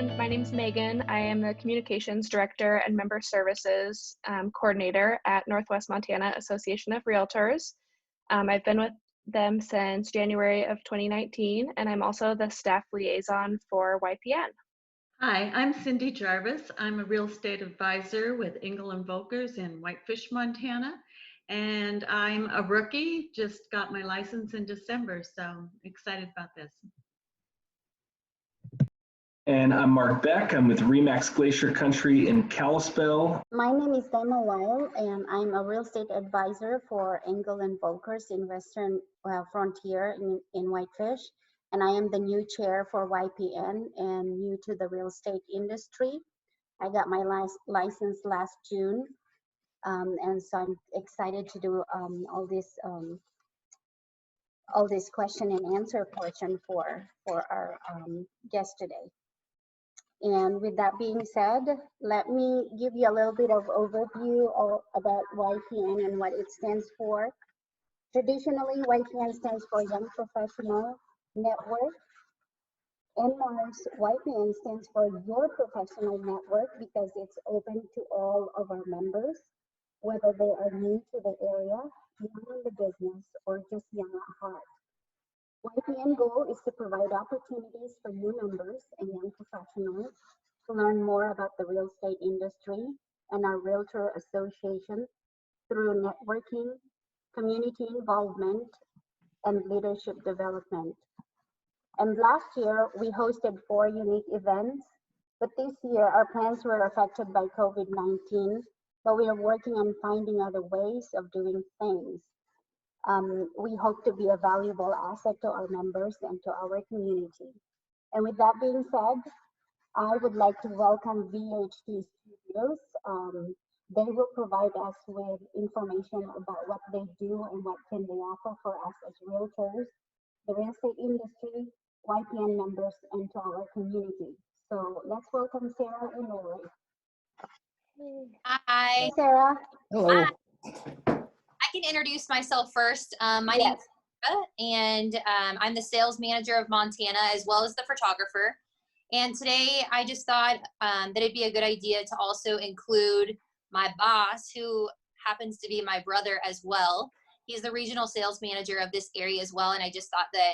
everyone. My name is Megan. I am the Communications Director and Member Services Coordinator at Northwest Montana Association of Realtors. I've been with them since January of 2019, and I'm also the staff liaison for YPN. Hi, I'm Cindy Jarvis. I'm a real estate advisor with Engel and Volkers in Whitefish, Montana. And I'm a rookie, just got my license in December, so excited about this. And I'm Mark Beck. I'm with Remax Glacier Country in Kalispell. My name is Dana Weil, and I'm a real estate advisor for Engel and Volkers in Western Frontier in Whitefish. And I am the new chair for YPN and new to the real estate industry. I got my license last June, and so I'm excited to do all this question and answer portion for our guest today. And with that being said, let me give you a little bit of overview about YPN and what it stands for. Traditionally, YPN stands for Young Professional Network. NMAR's YPN stands for Your Professional Network because it's open to all of our members, whether they are new to the area, young in the business, or just young at heart. YPN goal is to provide opportunities for new members and young professionals to learn more about the real estate industry and our Realtor Association through networking, community involvement, and leadership development. And last year, we hosted 4 unique events, but this year our plans were affected by COVID-19, but we are working on finding other ways of doing things. We hope to be a valuable asset to our members and to our community. And with that being said, I would like to welcome VHT Studios. They will provide us with information about what they do and what can they offer for us as realtors, the real estate industry, YPN members, and to our community. So let's welcome Sarah and Laurie. Hi. Hey, Sarah. Hello. I can introduce myself first. My name is Sarah, and I'm the sales manager of Montana as well as the photographer. And today I just thought that it'd be a good idea to also include my boss, who happens to be my brother as well. He's the regional sales manager of this area as well. And I just thought that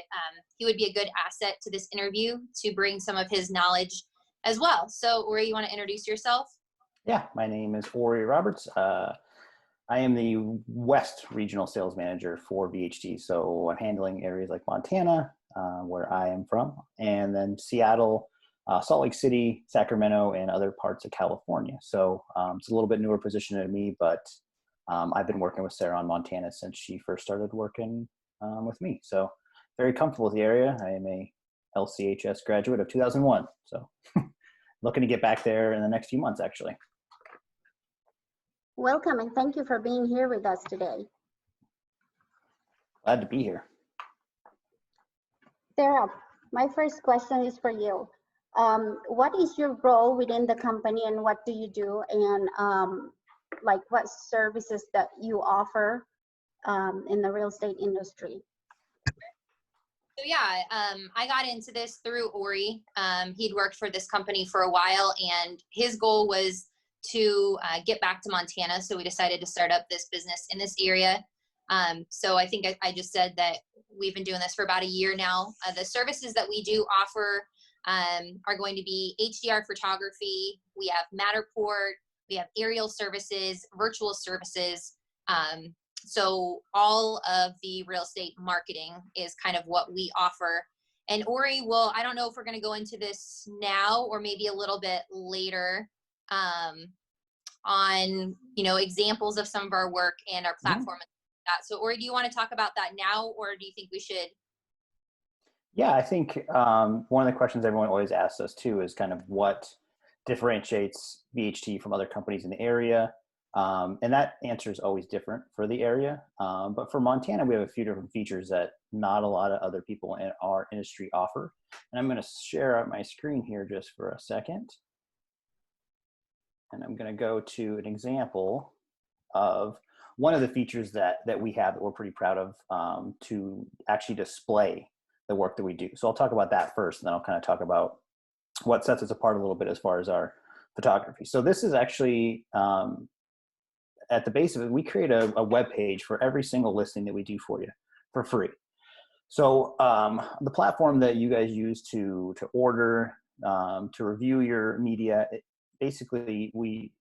he would be a good asset to this interview to bring some of his knowledge as well. So, Ori, you want to introduce yourself? Yeah, my name is Laurie Roberts. I am the West Regional Sales Manager for VHT. So I'm handling areas like Montana, where I am from, and then Seattle, Salt Lake City, Sacramento, and other parts of California. So it's a little bit newer position than me, but I've been working with Sarah on Montana since she first started working with me. So very comfortable with the area. I am a LCHS graduate of 2001. So looking to get back there in the next few months, actually. Welcome, and thank you for being here with us today. Glad to be here. Sarah, my first question is for you. What is your role within the company and what do you do, and like what services that you offer in the real estate industry? So yeah, I got into this through Ori. He'd worked for this company for a while, and his goal was to get back to Montana. So we decided to start up this business in this area. So I think I just said that we've been doing this for about a year now. The services that we do offer are going to be HDR photography. We have Matterport. We have aerial services, virtual services. So all of the real estate marketing is kind of what we offer. And Ori will, I don't know if we're going to go into this now or maybe a little bit later on, examples of some of our work and our platform. Mm-hmm. So Ori, do you want to talk about that now, or do you think we should? Yeah, I think one of the questions everyone always asks us too is kind of what differentiates VHT from other companies in the area. And that answer is always different for the area. But for Montana, we have a few different features that not a lot of other people in our industry offer. And I'm going to share out my screen here just for a second. And I'm going to go to an example of one of the features that we have that we're pretty proud of to actually display the work that we do. So I'll talk about that first, and then I'll kind of talk about what sets us apart a little bit as far as our photography. So this is actually, at the base of it, we create a web page for every single listing that we do for you for free. So the platform that you guys use to order, to review your media, basically we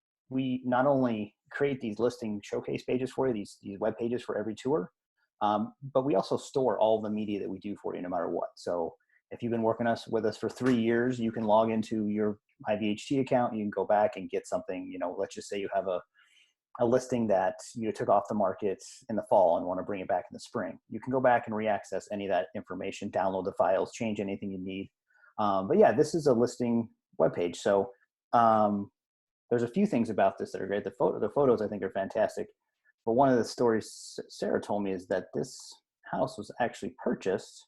not only create these listing showcase pages for you, these web pages for every tour, but we also store all the media that we do for you no matter what. So if you've been working with us for 3 years, you can log into your My VHT account, and you can go back and get something, let's just say you have a listing that you took off the market in the fall and want to bring it back in the spring. You can go back and reaccess any of that information, download the files, change anything you need. But yeah, this is a listing webpage. So there's a few things about this that are great. The photos I think are fantastic. But one of the stories Sarah told me is that this house was actually purchased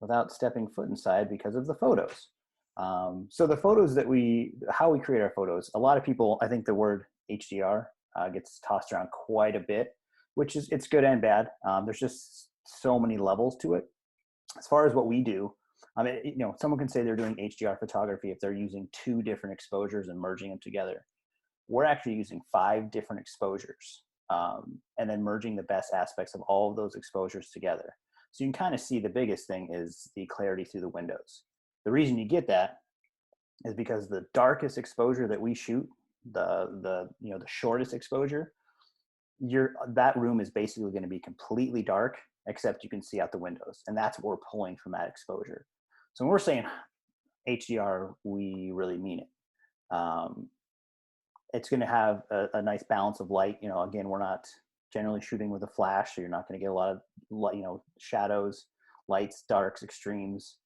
without stepping foot inside because of the photos. So the photos how we create our photos, a lot of people, I think the word HDR gets tossed around quite a bit, which is, it's good and bad. There's just so many levels to it. As far as what we do, someone can say they're doing HDR photography if they're using 2 different exposures and merging them together. We're actually using 5 different exposures, and then merging the best aspects of all of those exposures together. So you can kind of see the biggest thing is the clarity through the windows. The reason you get that is because the darkest exposure that we shoot, the shortest exposure, that room is basically going to be completely dark, except you can see out the windows, and that's what we're pulling from that exposure. So when we're saying HDR, we really mean it. It's going to have a nice balance of light. Again, we're not generally shooting with a flash, so you're not going to get a lot of shadows, lights, darks, extremes.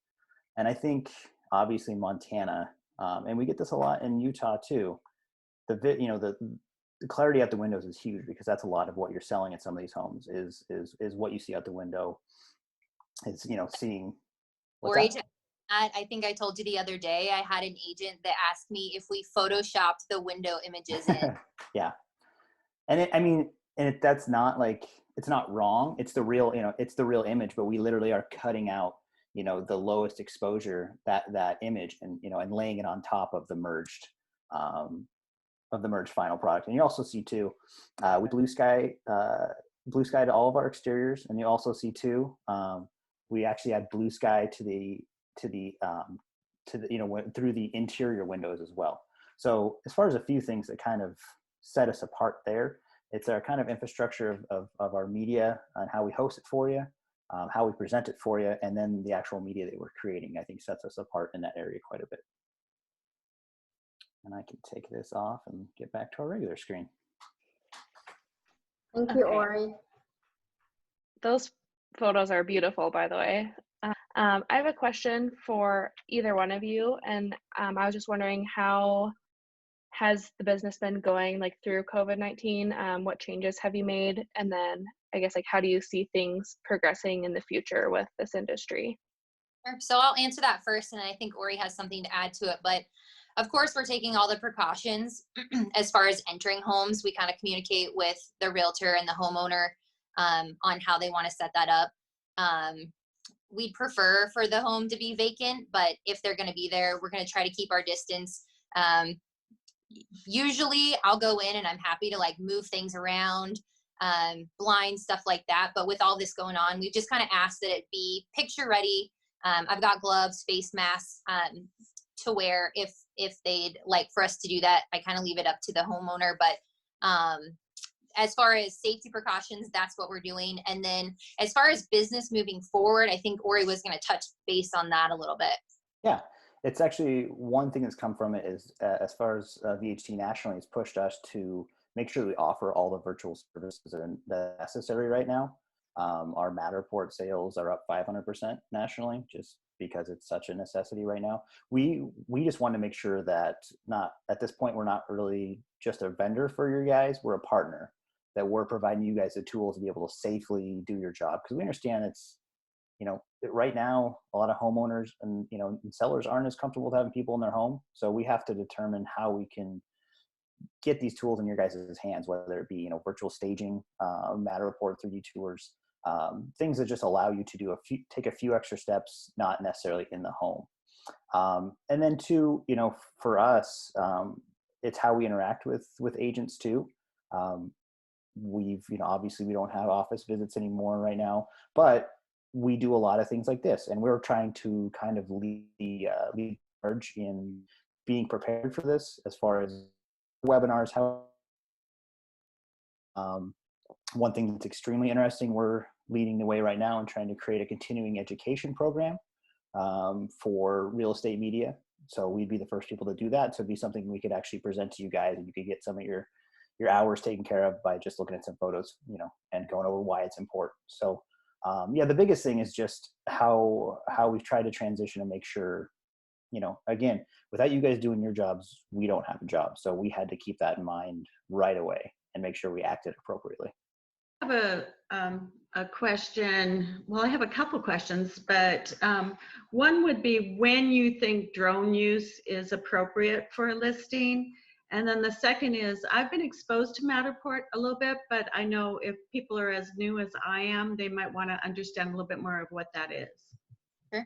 And I think obviously Montana, and we get this a lot in Utah too. The clarity out the windows is huge, because that's a lot of what you're selling at some of these homes is what you see out the window. It's seeing. Or I think I told you the other day, I had an agent that asked me if we photoshopped the window images in. Yeah, and that's not like, it's not wrong. It's the real, it's the real image, but we literally are cutting out, the lowest exposure, that image, and and laying it on top of the merged final product. And you also see too, we blue sky to all of our exteriors, and you also see too, we actually add blue sky through the interior windows as well. So as far as a few things that kind of set us apart there, it's our kind of infrastructure of our media and how we host it for you, how we present it for you, and then the actual media that we're creating, I think sets us apart in that area quite a bit. And I can take this off and get back to our regular screen. Thank you, Ori. Those photos are beautiful, by the way. I have a question for either one of you, and I was just wondering, how has the business been going through COVID-19? What changes have you made? And then I guess how do you see things progressing in the future with this industry? So I'll answer that first, and I think Ori has something to add to it. But of course, we're taking all the precautions as far as entering homes. We kind of communicate with the realtor and the homeowner on how they want to set that up. We'd prefer for the home to be vacant, but if they're going to be there, we're going to try to keep our distance. Usually I'll go in and I'm happy to move things around, blinds, stuff like that. But with all this going on, we've just kind of asked that it be picture ready. I've got gloves, face masks to wear if they'd like for us to do that. I kind of leave it up to the homeowner, but as far as safety precautions, that's what we're doing. And then as far as business moving forward, I think Ori was going to touch base on that a little bit. Yeah, it's actually one thing that's come from it is as far as VHT nationally has pushed us to make sure we offer all the virtual services that are necessary right now. Our Matterport sales are up 500% nationally, just because it's such a necessity right now. We just want to make sure that at this point, we're not really just a vendor for you guys, we're a partner, that we're providing you guys the tools to be able to safely do your job. Because we understand it's, right now, a lot of homeowners and, and sellers aren't as comfortable with having people in their home. So we have to determine how we can get these tools in your guys' hands, whether it be, virtual staging, Matterport 3D tours, things that just allow you to take a few extra steps, not necessarily in the home. And then two, for us, it's how we interact with agents too. We've, obviously we don't have office visits anymore right now, but we do a lot of things like this, and we're trying to kind of lead charge in being prepared for this as far as webinars. How one thing that's extremely interesting, we're leading the way right now and trying to create a continuing education program for real estate media. So we'd be the first people to do that. So it'd be something we could actually present to you guys, and you could get some of your hours taken care of by just looking at some photos, and going over why it's important. So yeah, the biggest thing is just how we've tried to transition and make sure, again, without you guys doing your jobs, we don't have a job. So we had to keep that in mind right away and make sure we acted appropriately. I have a question. Well, I have a couple questions, but one would be when you think drone use is appropriate for a listing. And then the second is, I've been exposed to Matterport a little bit, but I know if people are as new as I am, they might want to understand a little bit more of what that is. Sure.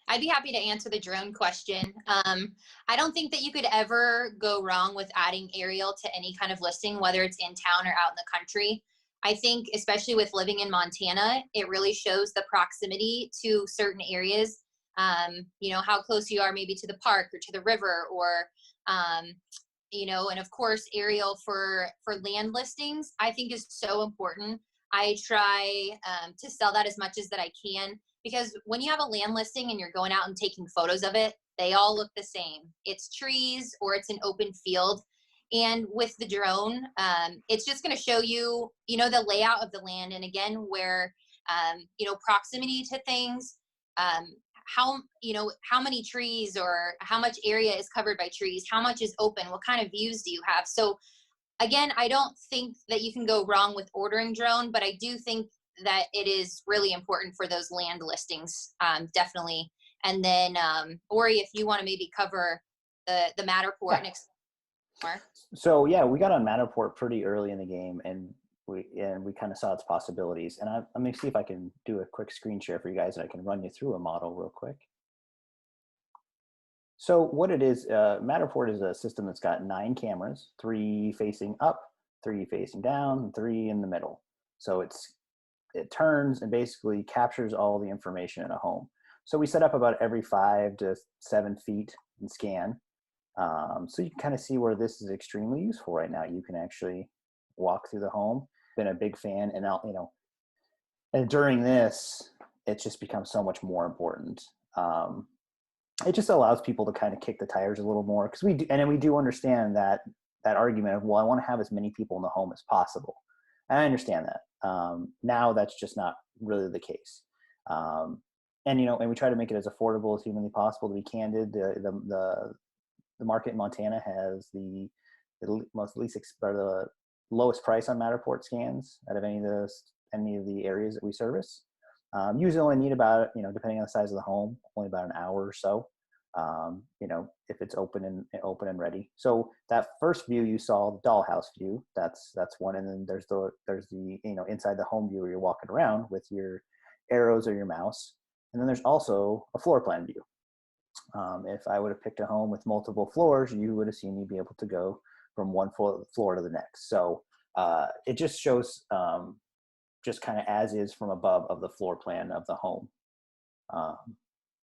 I'd be happy to answer the drone question. I don't think that you could ever go wrong with adding aerial to any kind of listing, whether it's in town or out in the country. I think, especially with living in Montana, it really shows the proximity to certain areas, how close you are maybe to the park or to the river, or, and of course, aerial for land listings, I think is so important. I try to sell that as much as that I can, because when you have a land listing and you're going out and taking photos of it, they all look the same. It's trees or it's an open field. And with the drone, it's just going to show you, the layout of the land. And again, where, proximity to things, how many trees or how much area is covered by trees, how much is open, what kind of views do you have? So again, I don't think that you can go wrong with ordering drone, but I do think that it is really important for those land listings, definitely. And then, Ori, if you want to maybe cover the Matterport and explain more. So yeah, we got on Matterport pretty early in the game, and we kind of saw its possibilities. And let me see if I can do a quick screen share for you guys, and I can run you through a model real quick. So what it is, Matterport is a system that's got 9 cameras, 3 facing up, 3 facing down, and 3 in the middle. So it turns and basically captures all the information in a home. So we set up about every 5 to 7 feet and scan. So you can kind of see where this is extremely useful right now. You can actually walk through the home. Been a big fan, and and during this, it's just become so much more important. It just allows people to kind of kick the tires a little more, because we do understand that argument of, well, I want to have as many people in the home as possible, and I understand that. Now that's just not really the case. And we try to make it as affordable as humanly possible. To be candid, the market in Montana has the lowest price on Matterport scans out of any of the areas that we service. Usually only need about, depending on the size of the home, only about an hour or so. If it's open and ready. So that first view you saw, the dollhouse view, that's one. And then there's the inside the home view where you're walking around with your arrows or your mouse. And then there's also a floor plan view. If I would have picked a home with multiple floors, you would have seen me be able to go from one floor to the next. So it just shows just kind of as is from above of the floor plan of the home.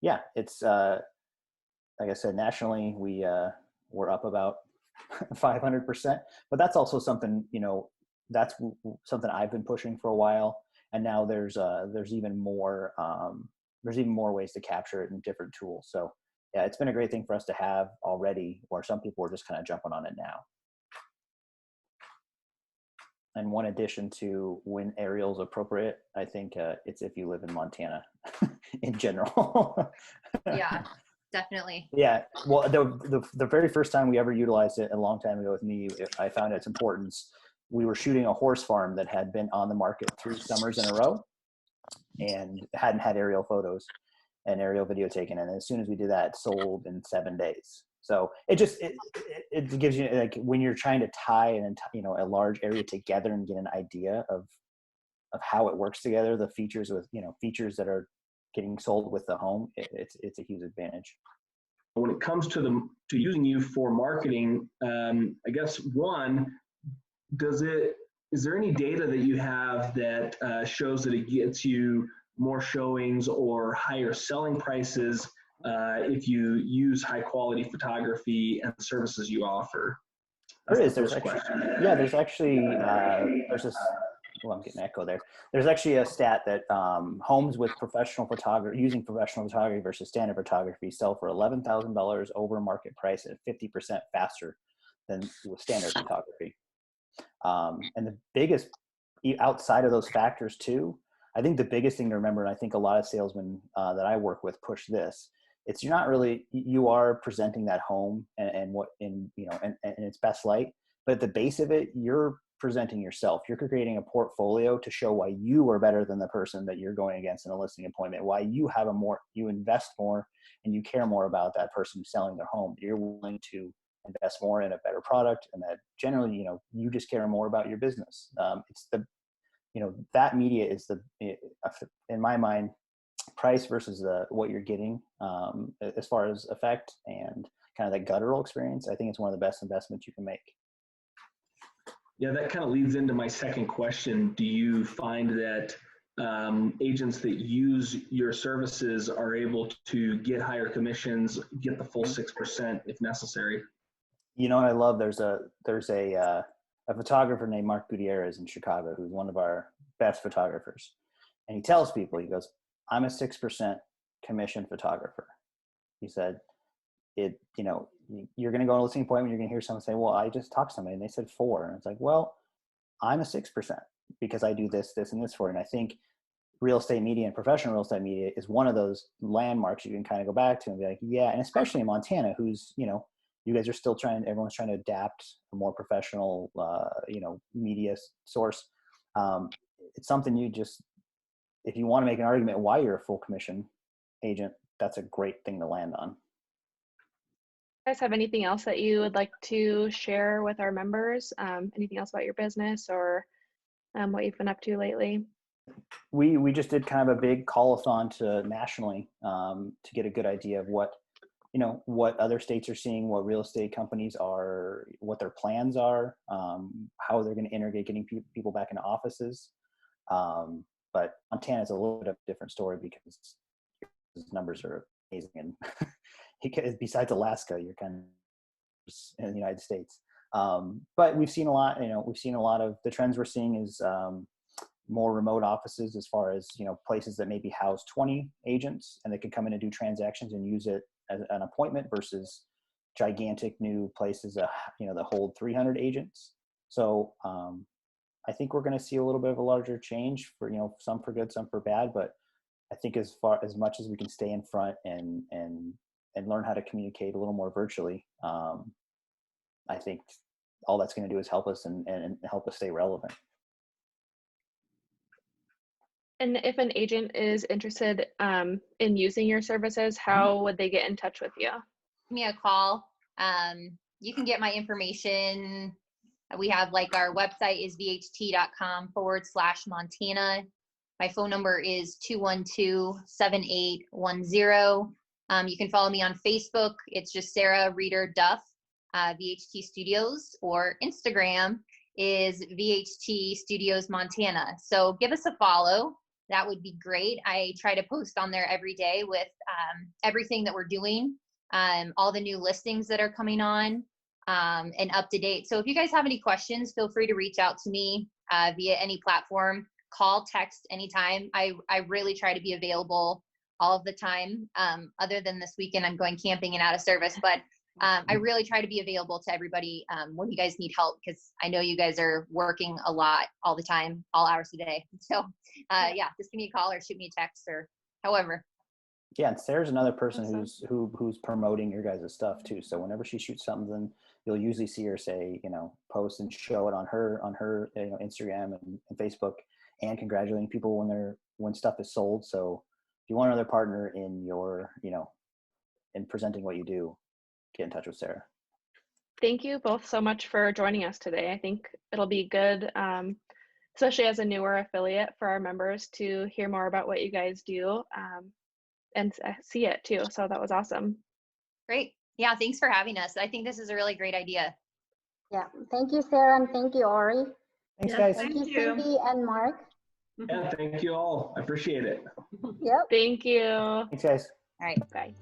Yeah, it's like I said, nationally we're up about 500%, but that's also something, that's something I've been pushing for a while, and now there's even more ways to capture it in different tools. So yeah, it's been a great thing for us to have already, where some people are just kind of jumping on it now. And one addition to when aerial is appropriate, I think it's if you live in Montana in general. Yeah, definitely. Yeah, well, the very first time we ever utilized it a long time ago with me, I found its importance. We were shooting a horse farm that had been on the market 3 summers in a row and hadn't had aerial photos and aerial video taken. And as soon as we did that, it sold in 7 days. So it gives you, like, when you're trying to tie a large area together and get an idea of how it works together, the features with, features that are getting sold with the home, it's a huge advantage. when it comes to using you for marketing, I guess one, is there any data that you have that shows that it gets you more showings or higher selling prices if you use high quality photography and the services you offer? That's the first question. Yeah, there's actually, there's this, well, I'm getting an echo there. There's actually a stat that homes with professional photography, using professional photography versus standard photography sell for $11,000 over market price at 50% faster than with standard photography. And the biggest, outside of those factors too, I think the biggest thing to remember, and I think a lot of salesmen that I work with push this, it's you're not really, you are presenting that home and what in, you know, and its best light, but at the base of it, you're presenting yourself. You're creating a portfolio to show why you are better than the person that you're going against in a listing appointment, why you have you invest more and you care more about that person selling their home. You're willing to invest more in a better product, and that generally, you know, you just care more about your business. It's the, you know, that media is in my mind, price versus what you're getting as far as effect and kind of that guttural experience. I think it's one of the best investments you can make. Yeah, that kind of leads into my second question. Do you find that agents that use your services are able to get higher commissions, get the full 6% if necessary? You know what I love? There's a photographer named Mark Gutierrez in Chicago, who's one of our best photographers. And he tells people, he goes, I'm a 6% commission photographer. He said, you know, you're going to go on a listing appointment, you're going to hear someone say, well, I just talked to somebody and they said 4. And it's like, well, I'm a 6% because I do this, this, and this for you. And I think real estate media and professional real estate media is one of those landmarks you can kind of go back to and be like, yeah. And especially in Montana, who's, you know, you guys are still everyone's trying to adapt a more professional, you know, media source. It's something if you want to make an argument why you're a full commission agent, that's a great thing to land on. You guys have anything else that you would like to share with our members? Anything else about your business or what you've been up to lately? We just did kind of a big call-a-thon to nationally to get a good idea of what other states are seeing, what real estate companies are, what their plans are, how they're going to integrate getting people back into offices. But Montana is a little bit of a different story because his numbers are amazing. And besides Alaska, you're kind of in the United States. But we've seen a lot, of the trends we're seeing is more remote offices as far as, you know, places that maybe house 20 agents and they can come in and do transactions and use it as an appointment versus gigantic new places, that hold 300 agents. So I think we're going to see a little bit of a larger change for, you know, some for good, some for bad. But I think as much as we can stay in front and learn how to communicate a little more virtually, I think all that's going to do is help us and help us stay relevant. And if an agent is interested in using your services, how would they get in touch with you? Give me a call. You can get my information. We have our website is vht.com/Montana. My phone number is 212-7810. You can follow me on Facebook. It's just Sarah Reeder Duff, VHT Studios, or Instagram is VHT Studios Montana. So give us a follow. That would be great. I try to post on there every day with everything that we're doing, all the new listings that are coming on, and up to date. So if you guys have any questions, feel free to reach out to me via any platform. Call, text anytime. I really try to be available all of the time. Other than this weekend, I'm going camping and out of service, but I really try to be available to everybody when you guys need help, because I know you guys are working a lot all the time, all hours a day. So yeah, just give me a call or shoot me a text or however. Yeah, and Sarah's another person who's promoting your guys' stuff too. So whenever she shoots something, you'll usually see her say, post and show it on her Instagram and Facebook, and congratulating people when stuff is sold. So if you want another partner in your, in presenting what you do, get in touch with Sarah. Thank you both so much for joining us today. I think it'll be good, especially as a newer affiliate, for our members to hear more about what you guys do and see it too. So that was awesome. Great. Yeah, thanks for having us. I think this is a really great idea. Yeah, thank you, Sarah, and thank you, Ori. Thanks, Yes, guys. Thank Thank you, you. Cindy and Mark. Yeah, thank you all. I appreciate it. Yep. Thank you. Thanks, guys. All right. Bye.